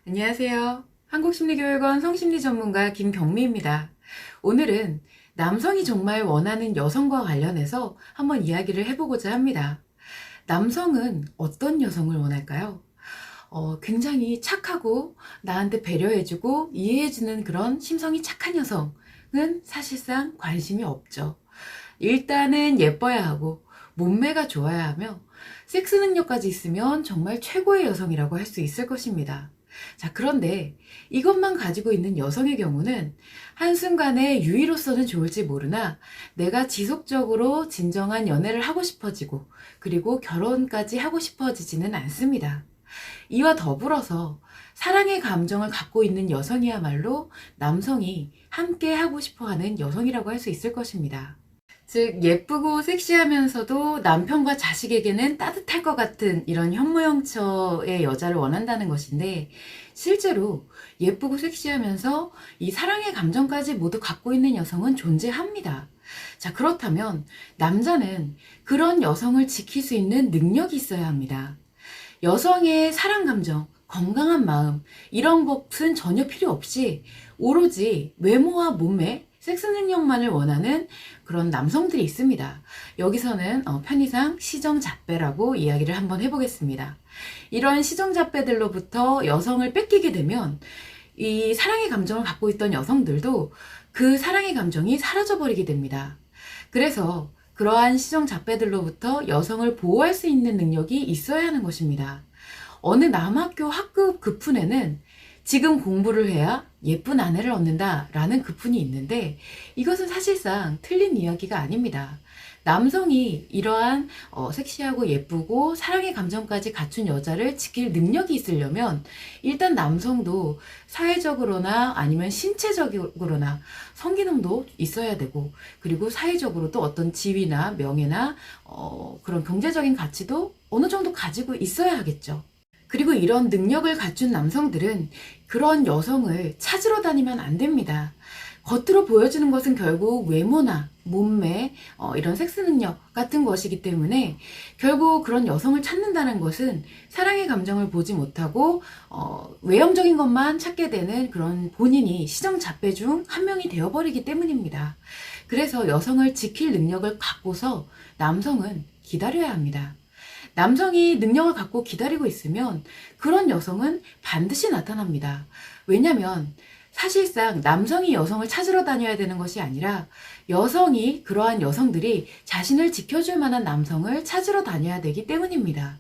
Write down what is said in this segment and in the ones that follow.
안녕하세요. 한국심리교육원 성심리 전문가 김경미입니다. 오늘은 남성이 정말 원하는 여성과 관련해서 한번 이야기를 해보고자 합니다. 남성은 어떤 여성을 원할까요? 굉장히 착하고 나한테 배려해주고 이해해주는 그런 심성이 착한 여성은 사실상 관심이 없죠. 일단은 예뻐야 하고 몸매가 좋아야 하며 섹스 능력까지 있으면 정말 최고의 여성이라고 할 수 있을 것입니다. 자, 그런데 이것만 가지고 있는 여성의 경우는 한순간에 유의로서는 좋을지 모르나 내가 지속적으로 진정한 연애를 하고 싶어지고 그리고 결혼까지 하고 싶어지지는 않습니다. 이와 더불어서 사랑의 감정을 갖고 있는 여성이야말로 남성이 함께 하고 싶어 하는 여성이라고 할 수 있을 것입니다. 즉, 예쁘고 섹시하면서도 남편과 자식에게는 따뜻할 것 같은 이런 현모양처의 여자를 원한다는 것인데, 실제로 예쁘고 섹시하면서 이 사랑의 감정까지 모두 갖고 있는 여성은 존재합니다. 자, 그렇다면 남자는 그런 여성을 지킬 수 있는 능력이 있어야 합니다. 여성의 사랑 감정, 건강한 마음, 이런 것은 전혀 필요 없이 오로지 외모와 몸매, 섹스 능력만을 원하는 그런 남성들이 있습니다. 여기서는 편의상 시정잡배라고 이야기를 한번 해보겠습니다. 이런 시정잡배들로부터 여성을 뺏기게 되면 이 사랑의 감정을 갖고 있던 여성들도 그 사랑의 감정이 사라져버리게 됩니다. 그래서 그러한 시정잡배들로부터 여성을 보호할 수 있는 능력이 있어야 하는 것입니다. 어느 남학교 학급 급훈에는 지금 공부를 해야 예쁜 아내를 얻는다 라는 급훈이 있는데, 이것은 사실상 틀린 이야기가 아닙니다. 남성이 이러한 섹시하고 예쁘고 사랑의 감정까지 갖춘 여자를 지킬 능력이 있으려면 일단 남성도 사회적으로나 아니면 신체적으로나 성기능도 있어야 되고, 그리고 사회적으로도 어떤 지위나 명예나 그런 경제적인 가치도 어느 정도 가지고 있어야 하겠죠. 그리고 이런 능력을 갖춘 남성들은 그런 여성을 찾으러 다니면 안 됩니다. 겉으로 보여주는 것은 결국 외모나 몸매, 이런 섹스 능력 같은 것이기 때문에 결국 그런 여성을 찾는다는 것은 사랑의 감정을 보지 못하고 외형적인 것만 찾게 되는 그런 본인이 시정잡배 중 한 명이 되어버리기 때문입니다. 그래서 여성을 지킬 능력을 갖고서 남성은 기다려야 합니다. 남성이 능력을 갖고 기다리고 있으면 그런 여성은 반드시 나타납니다. 왜냐면 사실상 남성이 여성을 찾으러 다녀야 되는 것이 아니라 여성이 그러한 여성들이 자신을 지켜줄 만한 남성을 찾으러 다녀야 되기 때문입니다.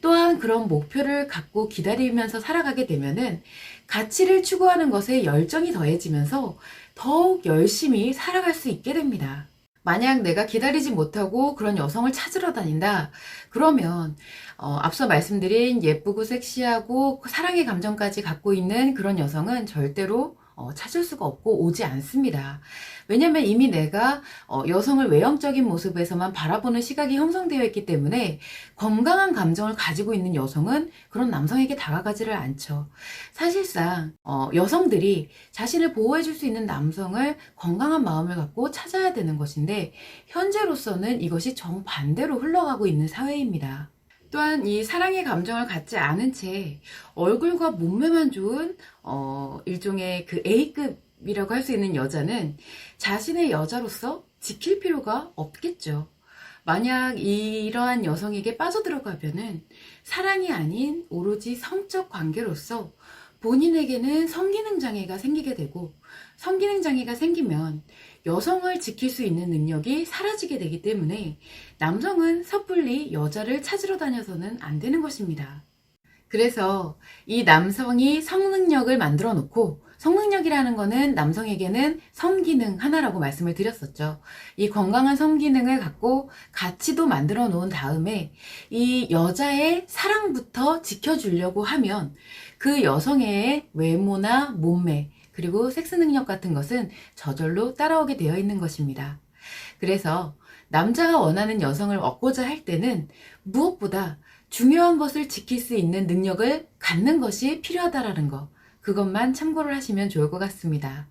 또한 그런 목표를 갖고 기다리면서 살아가게 되면은 가치를 추구하는 것에 열정이 더해지면서 더욱 열심히 살아갈 수 있게 됩니다. 만약 내가 기다리지 못하고 그런 여성을 찾으러 다닌다, 그러면 앞서 말씀드린 예쁘고 섹시하고 사랑의 감정까지 갖고 있는 그런 여성은 절대로 찾을 수가 없고 오지 않습니다. 왜냐면 이미 내가 여성을 외형적인 모습에서만 바라보는 시각이 형성되어 있기 때문에 건강한 감정을 가지고 있는 여성은 그런 남성에게 다가가지를 않죠. 사실상 여성들이 자신을 보호해줄 수 있는 남성을 건강한 마음을 갖고 찾아야 되는 것인데, 현재로서는 이것이 정반대로 흘러가고 있는 사회입니다. 또한 이 사랑의 감정을 갖지 않은 채 얼굴과 몸매만 좋은 일종의 그 A급이라고 할 수 있는 여자는 자신의 여자로서 지킬 필요가 없겠죠. 만약 이러한 여성에게 빠져들어가면은 사랑이 아닌 오로지 성적 관계로서 본인에게는 성기능 장애가 생기게 되고, 성기능 장애가 생기면 여성을 지킬 수 있는 능력이 사라지게 되기 때문에 남성은 섣불리 여자를 찾으러 다녀서는 안 되는 것입니다. 그래서 이 남성이 성능력을 만들어 놓고, 성능력이라는 거는 남성에게는 성기능 하나라고 말씀을 드렸었죠. 이 건강한 성기능을 갖고 가치도 만들어 놓은 다음에 이 여자의 사랑부터 지켜주려고 하면 그 여성의 외모나 몸매, 그리고 섹스 능력 같은 것은 저절로 따라오게 되어 있는 것입니다. 그래서 남자가 원하는 여성을 얻고자 할 때는 무엇보다 중요한 것을 지킬 수 있는 능력을 갖는 것이 필요하다라는 거, 그것만 참고를 하시면 좋을 것 같습니다.